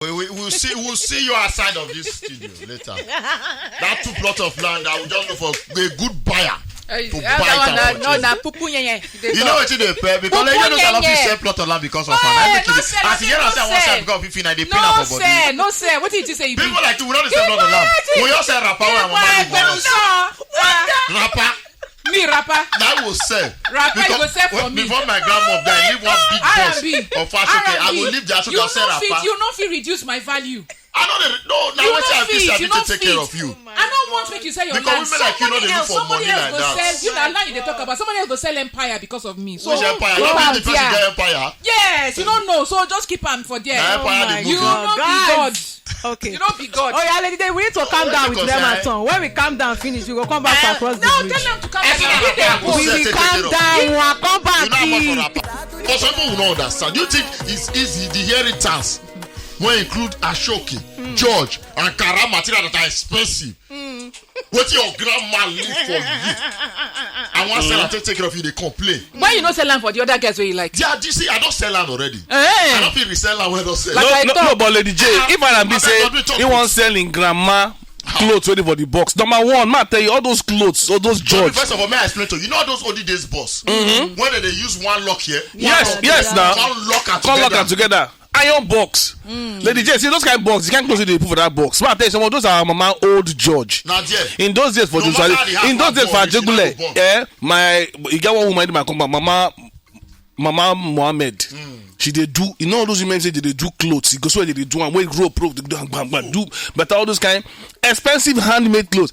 We'll see you outside of this studio later. That 2 plot of land, I will just look for a good buyer. To buy it. You know what they pay because they don't cannot sell plot of land because of an. As you know, say one side because if they pay for body. No sir. What did you say? People like you will not sell plot of land. We all sell rapper and rapper. Me rapper. That will sell. Rapper you go sell for me. Before my grandma died, leave one big boss of fashion. I will leave that so I sell rapper. You not fit reduce my value. I know now I say I feel to take care of you. I don't want to make you sell your land. Because women like you know they look for money like that. You know now you talk about somebody else go sell empire because of me. So which empire? You know the person get empire. Yes, you don't know. So just keep on for there. You not be God. Okay. You don't be God. Oh yeah, lady, we need to calm down with them at all. When we calm down, finish, we will come back across the bridge. No, tell them to calm down. We will calm down. We will come back. For some people who don't understand, you think it's easy the inheritance will include Ashoki, George, and Kara material that are expensive. What your grandma leave for you? I want to sell and take care of you. They complain. Why you not sell land for the other guys where you like? Yeah, you see, I don't sell land already. I don't feel resell land when I don't sell. No, but Lady J, if I be say he wants selling grandma clothes ready for the box. Number one, man, tell you all those clothes, all those George. First of all, may I explain to you? You know all those olden days boss? When they use one lock here? Yes, now. One lock together. Iron box. Lady J, see those kind of box, you can't close it, they put for that box. But I tell you, some of those are mama old George. Not yet. In those days for in those days for Jegule, you get one woman in my company, Mama Mohammed. She they do, you know, those women say they do clothes. You go so they do and wait rope, they do, but all those kind expensive handmade clothes.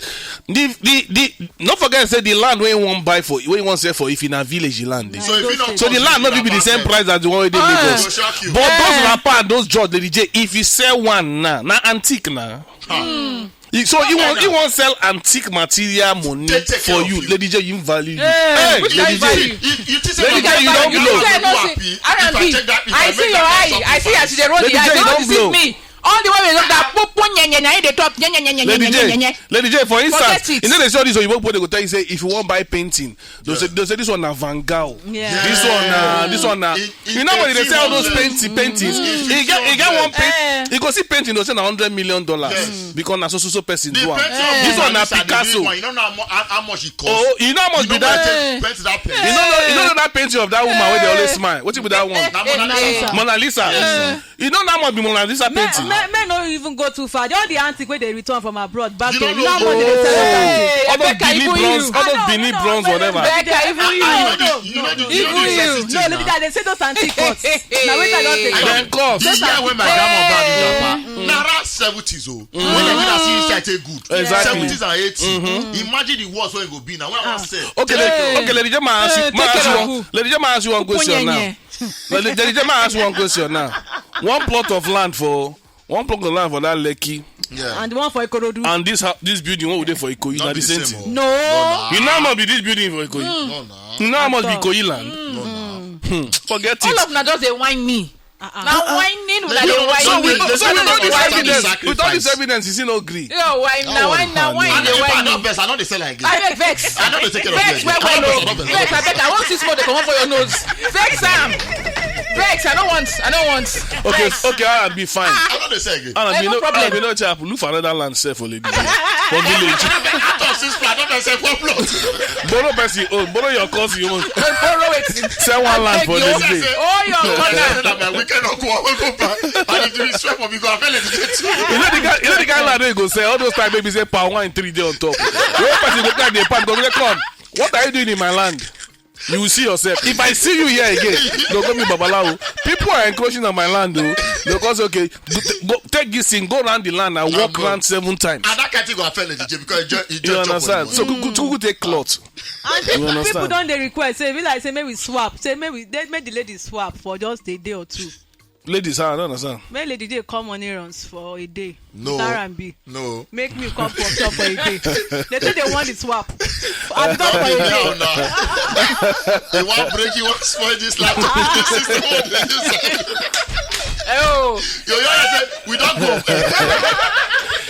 Not forget say the land where you want buy for, where you want sell for if in a village land. So the land not be the same price as the one where they make us. But those rapper and those George, Lady J, if you sell one now antique now. So you want sell antique material money for you, Lady J. You value. Hey, Lady J. Lady J, you don't blow. I see your eye. I see as they roll the eye. Don't deceive me. All the way we look that they talk. Lady J, for instance, you know they show this, or you won't put they go tell you say if you want buy painting, they say this one na Van Gogh. This one na. You know when they say all those paintings, he get one paint. You go see painting, they say na $100 million because na so person do am. This one na Picasso. You don't know how much it costs. Oh, you know how much be that? You know that painting of that woman where they always smile. What be that one? Mona Lisa. You know how much be Mona Lisa painting? Men don't even go too far. All the antique where they return from abroad back then. All those Benin bronze, whatever. Even you. No, look at that. They say those antique pots. Now wait, I don't take them. The year when my grandma bought the rapper, now around 70s, when they did a series that good. 70s and 80s. Imagine the world where it will be now. When I say, okay, Lady J, Lady J, ask you one question now. Lady J, ask you one question now. One plot of land for that Lekki. Yeah. And the one for Ikorodu. And this building, what would they for Ikoyi? Not the same thing. No. You know how much be this building for Ikoyi? You know how much be Ikoyi land? Forget it. All of them just they whine me. Now whining with all this evidence, you see no agree. Now whine. I know they say like this. I beg vex. I know they take care of vex. Vex, I beg. I want this more. They come on for your nose. Vex, Sam. Vex, I don't want. Okay, I'll be fine. I know they say again. No problem. You know what happen? Look for another land safe for Lady. For village. Borrow person, borrow your cousin. You want borrow it. Sell one land for Lady. Oh, your mother. We cannot go back. And if you swear for me, go and fail it. You know the guy land they go say all those time maybe say power 1 in 3 days on top. The person go carry the pan go come. What are you doing in my land? You will see yourself. If I see you here again, they'll call me Babalawo. People are encroaching on my land though. Because okay, go take this thing, go around the land and walk around 7 times. And that can't go and fail it because you understand. So go take cloth. And people don't they request say maybe swap. Say maybe the lady swap for just a day or 2. Ladies, I don't understand. May lady dey come on errands for a day. No. R&B. No. Make me come for shop for a day. They think they want the swap. I've done for a day. They want break, you want spoil this laptop. This system. Oh. Yo, said, we don't go.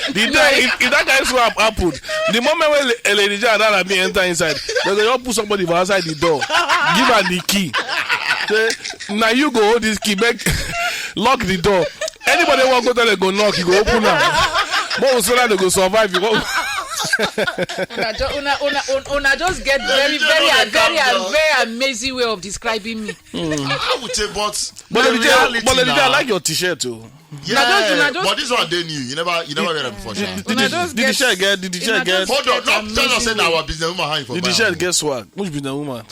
The day if that guy swap happened, the moment when Lady J and R&B enter inside, they just put somebody for outside the door. Give her the key. Now you go hold this key back. Lock the door. Anybody want to go there, they go knock, you go open now. More so that they go survive. You go. Una just get very amazing way of describing me. I would say, but I like your t-shirt too. Yeah, but this one they new. You never wear them before. Did the shirt get? Hold on, not tell us that our business woman. Did the shirt get swag? Which business woman?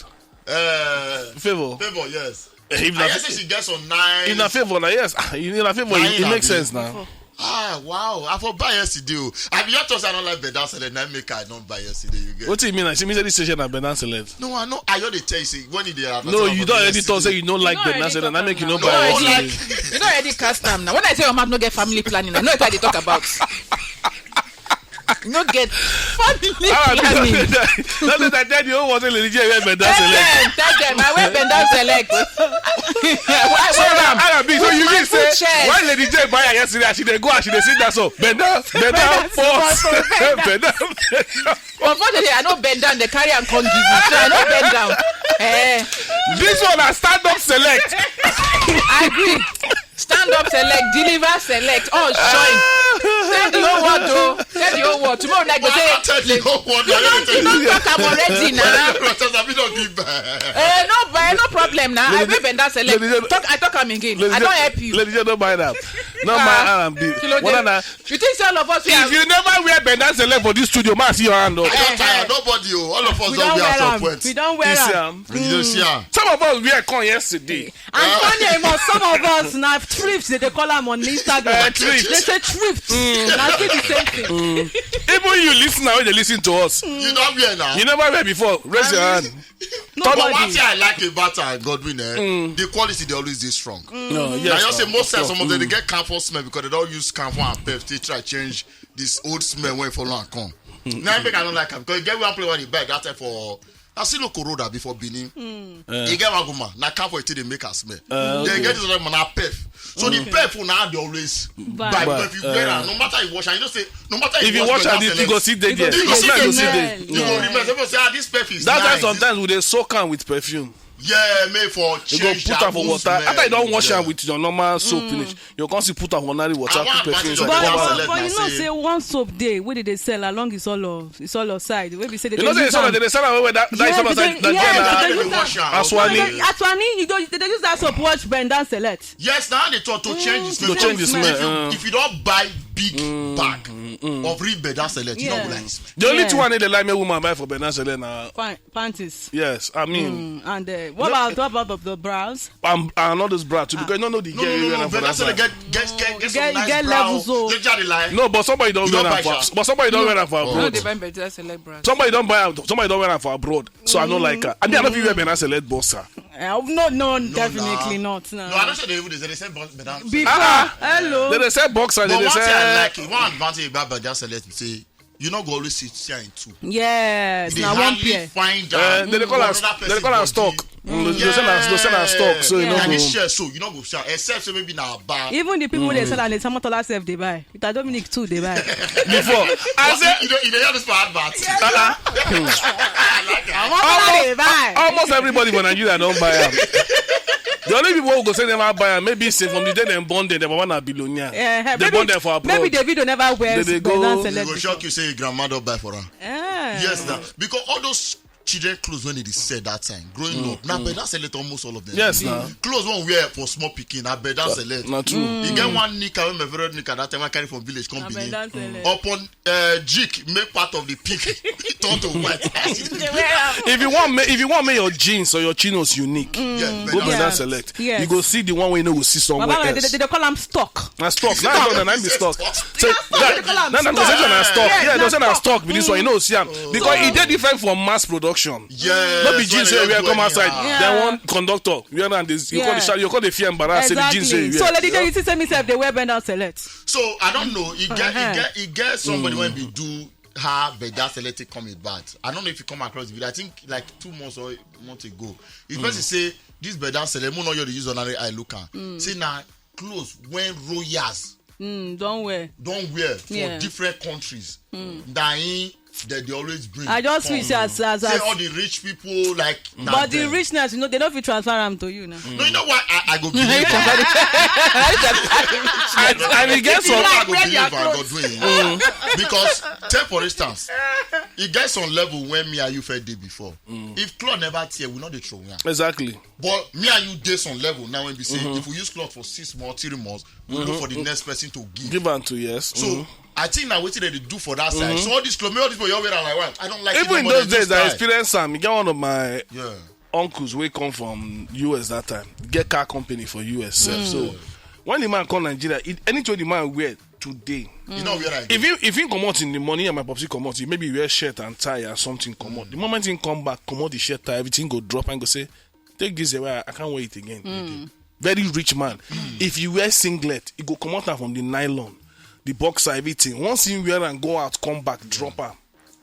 Favor, yes. I guess she gets on 9. In a favor, yes. In a favor, it makes sense now. Ah, wow. I for buy yesterday. I mean, you told I don't like Bedan Select. I make I don't buy yesterday. You get. What do you mean? She means this station at Bedan Select. No, I know. I already tell you, say, when they are. No, you don't already talk, say you don't like Bedan Select. I make you not buy yesterday. You don't already cast them now. When I say your mom no get family planning, I know what they talk about. No get family planning. That tell you what Lady J wear Bedan Select. Tell them I wear Bedan Select. So you mean say why Lady J buy her yesterday? She dey go and she dey sing that song. Bedan force. Unfortunately, I know bend down. They carry and come give you. So I know bend down. This one I stand up select. I agree. Stand up select, deliver select. Oh, join. Tell the whole world though. Tell the whole world. Tomorrow night go say. Tell the whole world. You don't talk. I'm already now. No problem now. I will bend down select. I talk am again. I don't help you. Ladies, don't buy that. No my R&B. You think all of us? If you never wear bend down select for this studio, man, see your hand up. I don't tire nobody. All of us don't wear some points. We don't wear them. Some of us wear corn yesterday. And funny, some of us now trips. They call them on Instagram. They say trips. Now do the same thing. Even you listen now, when they listen to us. You don't wear now. You never wear before. Raise your hand. But one thing I like about Godwin, the quality they always is strong. No, yes. I just say most times some of them they get camphor smell because they don't use camphor and pep. They try to change this old smell when follow and come. Now I don't like them because you get one play when you buy that time for. I see no Corolla before Benin. You get one guma. Now camphor it they make a smell. They get this other man a pep. So the pep will now they always buy. But if you wear it, no matter you wash, and you just say no matter if you wash and you go see there. You go see there. You go remember. People say this pep is that nice. time sometimes we dey soak am with perfume. Yeah, made for change. You go put am for water. After you don't wash am with your normal soap finish, you can see put am for ordinary water. Put perfume. But you know say one soap day where they sell along is all outside. Where we say they you know say they sell am where that is all outside. Aswani, you go they use that soap wash Bedan Select. Yes, now they talk to change the smell. To change the smell. If you don't buy big bag of real Bedan Select, you don't like smell. The only two one they like me woman buy for Bedan Select na panties. Yes, I mean. And what about the bras? And all those bras too because you don't know the no, Bedan Select get some nice levels. No, but somebody don't wear them for. But somebody don't wear them for abroad. No, they buy Bedan Select bras. Somebody don't wear them for abroad. So I don't like her. I mean, I don't feel wear Bedan Select bossa. No, definitely not. No, I don't say they say Bedan. Hello. They say boxer. But one thing I like it. One advantage about Bedan Select say. You not go always sit here in two. Yes, now one pair. They call us stock. They sell our stock, so you know. And this share so you not go share. Except maybe now bar. Even the people they sell and the Samotola self they buy. With Dominic too they buy. Before I said you hear this for advert. Almost everybody in Nigeria don't buy them. The only people who go say never buy them, maybe say from the day they born there, they want to be Billionaire. They born there for abroad. Maybe David never wears. They go shock you say your grandmother buy for her. Yes, now because all those children clothes when they said that time growing up. Now Bedan Select almost all of them. Yes, now clothes one wear for small picking. Now Bedan Select. Not true. You get one knicker when my favorite knicker that time I carry from village come Benin. Upon jig make part of the pink turn to white. If you want make your jeans or your chinos unique, go Bedan Select. Yes. You go see the one we know will see somewhere else. They call them stock. Na stock. Now I'm be stock. So that conversation na stock. Yeah, those are stock. Be this one you know see am because it dey different from mass production. Yeah, not be jeans say we come outside. Then one conductor, you know, you call the fear embarrass. Say the jeans say so lady, you see say myself they wear Bedan Select. So I don't know. It get somebody when we do her Bedan Select come in bad. I don't know if you come across the video. I think like 2 months or a month ago. If person say this Bedan Select, no you use ordinary eye look at. Say now clothes when royals don't wear for different countries. that they always bring. I just wish as say all the rich people like. But the richness, you know, they don't feel transfer them to you now. No, you know what? I go believe. And it gets some. I go believe and go doing. Because take for instance, it gets some level when me and you fed day before. If cloth never tear, we not the throw. Exactly. But me and you did some level now when we say if we use cloth for 6 months, 3 months, we look for the next person to give. Give on to yes. So I think now what they do for that side. So all this clothes, all this people you're wearing like what? I don't like. Even in those days, I experienced some. You get one of my yeah. uncles we come from US that time. Get car company for US. So when the man come Nigeria, anything the man wear today. You know where I if he come out in the morning and my popsy come out, he maybe wear shirt and tie or something come out. The moment he come back, come out the shirt tie, everything go drop and go say, take this away, I can't wear it again. Very rich man. If you wear singlet, he go come out from the nylon, the boxer, everything. Once he wear and go out, come back, drop her.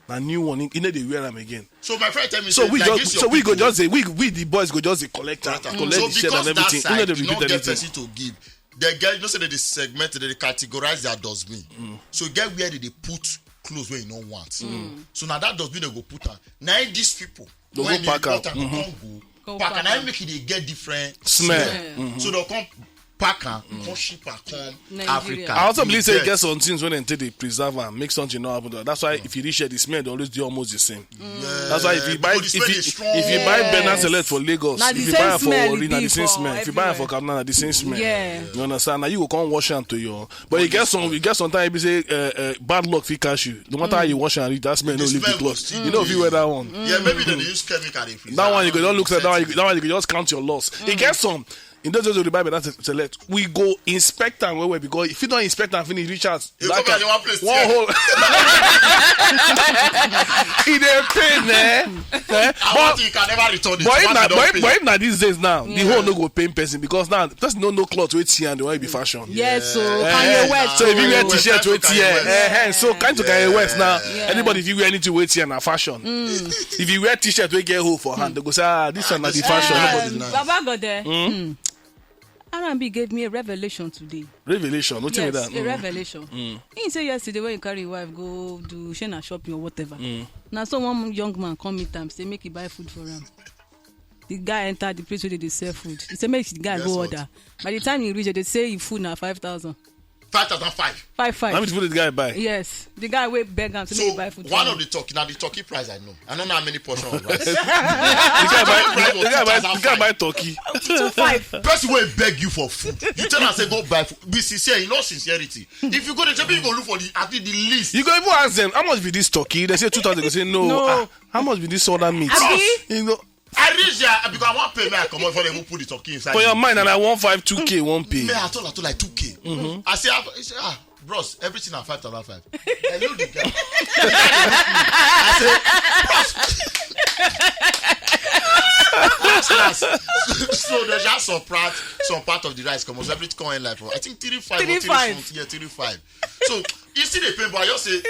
A new one, you know they wear them again. So my friend tell me, so we like just, so we go just say we the boys go just collect so the shirt and everything. Side, you know they you repeat get everything. person to give. They get, you know, say they segment, they categorize their dustbin. So get where they put clothes where you don't want. So now that dustbin they go put on. Now these people, they when go pack out. Go pack and I make it they get different smell. So they'll come pack and come ship and come Africa. I also believe say get some things when they preserve and make something not happen. That's why if you reach the smell, they always do almost the same. That's why if you buy Bernard Select for Lagos, now if you buy it for Orina, the same smell. If you buy it for Kaduna, the same smell. You understand? Now you go come wash them to your. But you get sometimes you say bad luck fi catch you. No matter how you wash and read that smell, no leave the clothes. You know if you wear that one. Yeah, maybe they use chemical. That one you go don't look at that one. That one you can just count your loss. You get some. In those days of the Bible, that's select. We go inspect and where because if you don't inspect and finish, reach out. You come in one place. One hole. It ain't pain, But you can never return it. But if not these days now, the whole no go pain person because now there's no cloth with here and the way be fashion. Yes, so Kanye West. So if you wear t-shirt with here, so kind of Kanye West now. Anybody if you wear anything with here na fashion. If you wear t-shirt we get hole for hand, they go say this one na the fashion. Baba got there. R&B gave me a revelation today. Revelation? What tell me that? A revelation. He said yesterday when you carry your wife go do Shena shopping or whatever. Now so one young man come meet him, say make he buy food for him. The guy entered the place where they sell food. He said make the guy go order. By the time he reach it, they say he food now 5,000. 5,005. 5,500. How much food did the guy buy? Yes. The guy will beg him to make buy food. One of the turkey, now the turkey price I know. I don't know how many portions of rice. The guy buy turkey. 2,500. Person will beg you for food. You tell them say go buy food. Be sincere, you know sincerity. If you go to Japan, you go look for at least the least. You go even ask them how much be this turkey? They say 2,000. They say no. How much be this other meat? You know. I reach there because I want pay me. I come out for them who put the turkey inside. For your mind, and I want 2K, won't pay. Me, I told like 2K. I say, bros, everything at 5,500. I know the guy. I say, so they just subtract some part of the rice. Come on, everything come in like for I think 35. Yeah, 35. So you see the paper, you say,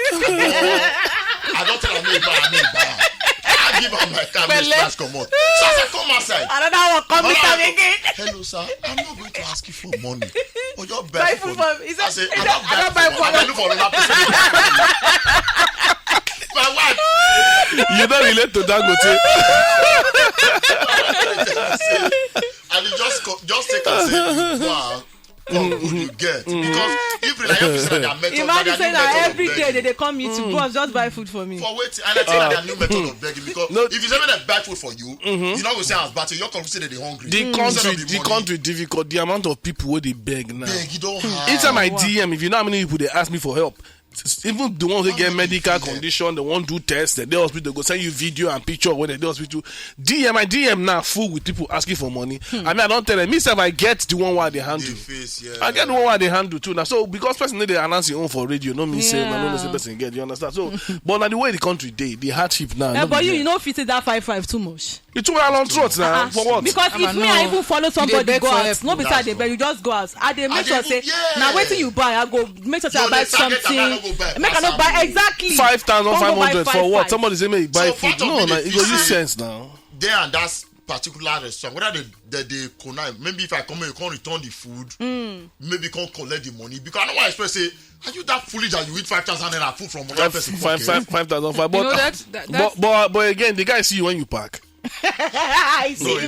I don't tell them buy. I give her my car, Miss come out. So I said, come outside. Another one come again. Hello, sir. I'm not going to ask you for money. Or your buy food. I said, I don't buy food. I look for another person. My wife. You don't relate to Dangote. And you just take and say, wow. You get because if you like imagine saying that every day they come meet to go just buy food for me for waiting and I think that new method of begging because if you say that buy food for you you're not gonna say as bad you're gonna say that they're hungry. The country difficult. The amount of people where they beg now. You don't have. Anytime I DM, if you know how many people they ask me for help. Even the ones that get medical condition, they won't do tests. The hospital go send you video and picture when the hospital. My DM now full with people asking for money. I mean, I don't tell them. Myself, I get the one where they handle. I get the one where they handle too. Now, so because person they announce your own for radio, no mean say no the person get. You understand? So, but now the way the country the hardship now. Yeah, but you know, if you say that 5,500 too much. It's too well on throat now. For what? Because if me I even follow somebody go out, no beside the bed, you just go out. I they make sure say now waiting you buy, I go make sure I buy something. Make I not buy exactly 5,500 for what? Somebody say me buy food. No, it go use sense now. There and that's particular restaurant. Whether they connive, maybe if I come and you can't return the food, maybe you can't collect the money because I know why I express say Are you that foolish that you eat 5,000 naira food from one person? 5,000. But, you know that's but again, the guy see you when you park. I see.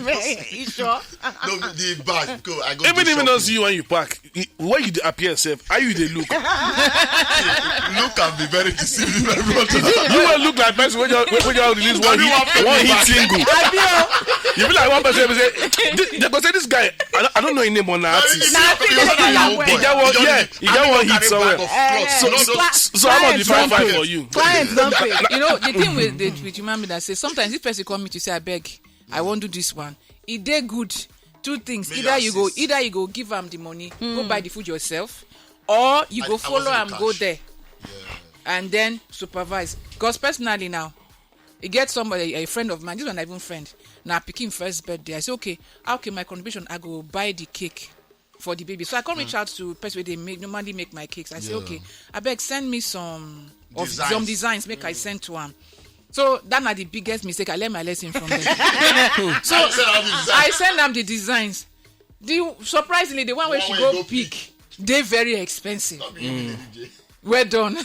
You sure? No, the bag. Go. I go. Even don't see you when you park. When you appear yourself, how you they look? Look can be very deceiving. You will look like person when you release one hit single. You be like one person they go say this guy. I don't know his name on the artist. He get one hit somewhere. So how much the 5 for you? Clients don't pay. You know the thing with human being that say sometimes if person come me to say I beg, I won't do this one. It dey good. Two things. Either you go give them the money, go buy the food yourself, or you go follow and go there, and then supervise. Because personally now, you get somebody, a friend of mine. This one not even friend. Now picking first birthday. I say okay, my contribution. I go buy the cake for the baby. So I can reach out to person where they normally make my cakes. I say okay, I beg send me some designs. Make I send to them. So that's not the biggest mistake. I learned my lesson from them. So I send them the designs. Surprisingly, the one where she go pick, they're very expensive. Well done.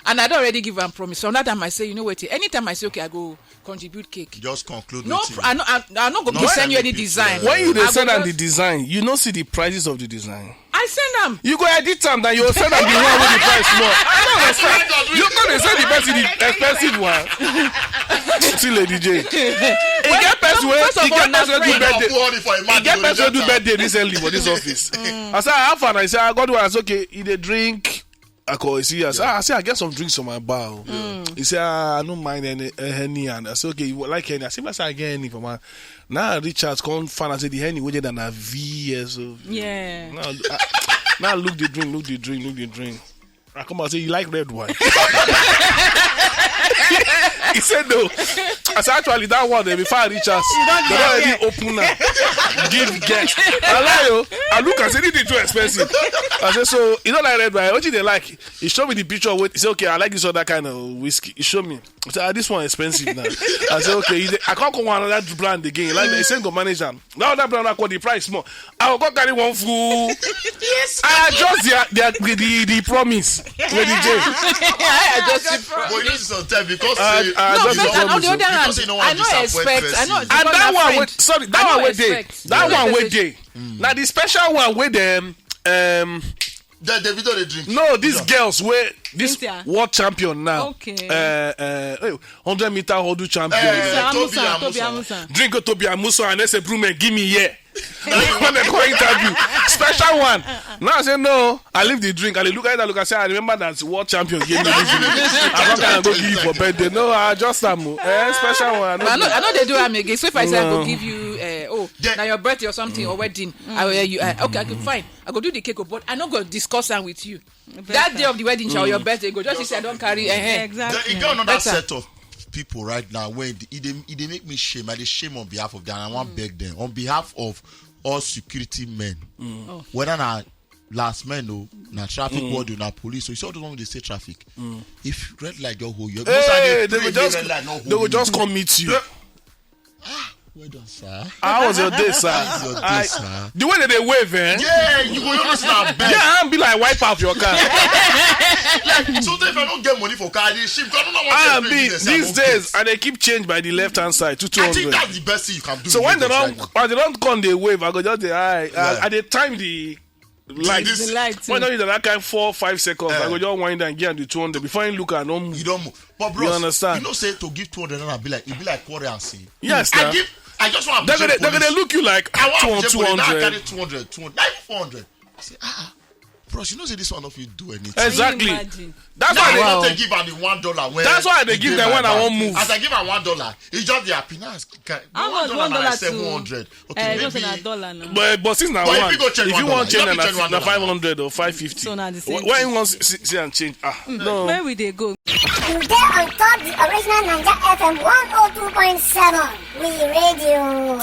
And I don't already give them promise. So that time I say, you know what? Anytime I say okay, I go contribute cake. Just conclude. No, I'm not going to send you any design. When you send them the design, you don't see the prices of the design. I send them. You go edit them, then you will send them the one with the price more. I don't understand. You're going to send the person the expensive one. See, Lady J. He get person do birthday recently for this office. I said, I have fun. I said, I got one. I said, okay, eat a drink. I said, I get some drinks on my bar. He said, I don't mind any Henny. And I said, okay, you like Henny? I said, I get Henny for my. Now Richard's come find. I said, the Henny way than a V. So yeah. Now look the drink. I come out and say, you like red wine? He said no. I said actually that one before I reach us, they already open now. Give guest. I lie yo. I look and say this is too expensive. I said so you don't like red wine. What do they like? He showed me the picture of it. He said okay, I like this other kind of whiskey. He showed me. I said this one expensive now. I said okay. I can't come on another brand again. Like he said go manage them. Now that brand I call the price more. I will go carry one fool. Yes. I adjust the promise. Lady J. I adjust the promise. But you need some time because on the other hand, I know expect. I know. And that one with that one with day. Now the special one with them. The video they drink. No, these girls were this world champion now. Okay. 100-meter hurdle champion. Tobi Amusa. Drink Tobi Amusa and they say, "Bro, man, give me here." When they call interview, special one. Now I say no. I leave the drink. I look at it. I say I remember that world champion gave me this drink. I'm not gonna go give you for birthday. No, I just special one. I know they do am again. So if I say I go give you now your birthday or something or wedding, okay, fine. I go do the cake, but I not go discuss am with you. That day of the wedding shower, your birthday, go just say I don't carry. Exactly. You got another set of people right now where they make me shame. I shame on behalf of them. I want to beg them on behalf of all security men. Whether na last men or na traffic warden, na police. So you saw the one they say traffic. If red light don't hold you, they will just come meet you. Well done, sir. How was your day, sir? The way that they wave, Yeah, you go just now beg. Yeah, and be like wipe out your car. So if I don't get money for car, they ship. I don't know what these days, and they keep change by the left hand side to 200. I think that's the best thing you can do. So when they don't come, they wave. I go just at the time the light. When you that kind 4-5 seconds, I go just wind and get the 200 before you look at them. You don't move. But bro, you understand? You know, say to give 200 and be like quarter and see. Yes, I just want to. They're gonna look you like 200. Now I carry 200, 400. I say, bros, you know, say this one of you do anything. Exactly. That's why they don't give her the $1. That's why they give them when I won't move. As I give her $1, it's just the happiness. How much $1 700? Okay, maybe $1 now. But since now one, if you want change, na 500 or 550. So now the same. When you want see and change, no. Where will they go? You get on top the original Naija FM 102.7. We radio.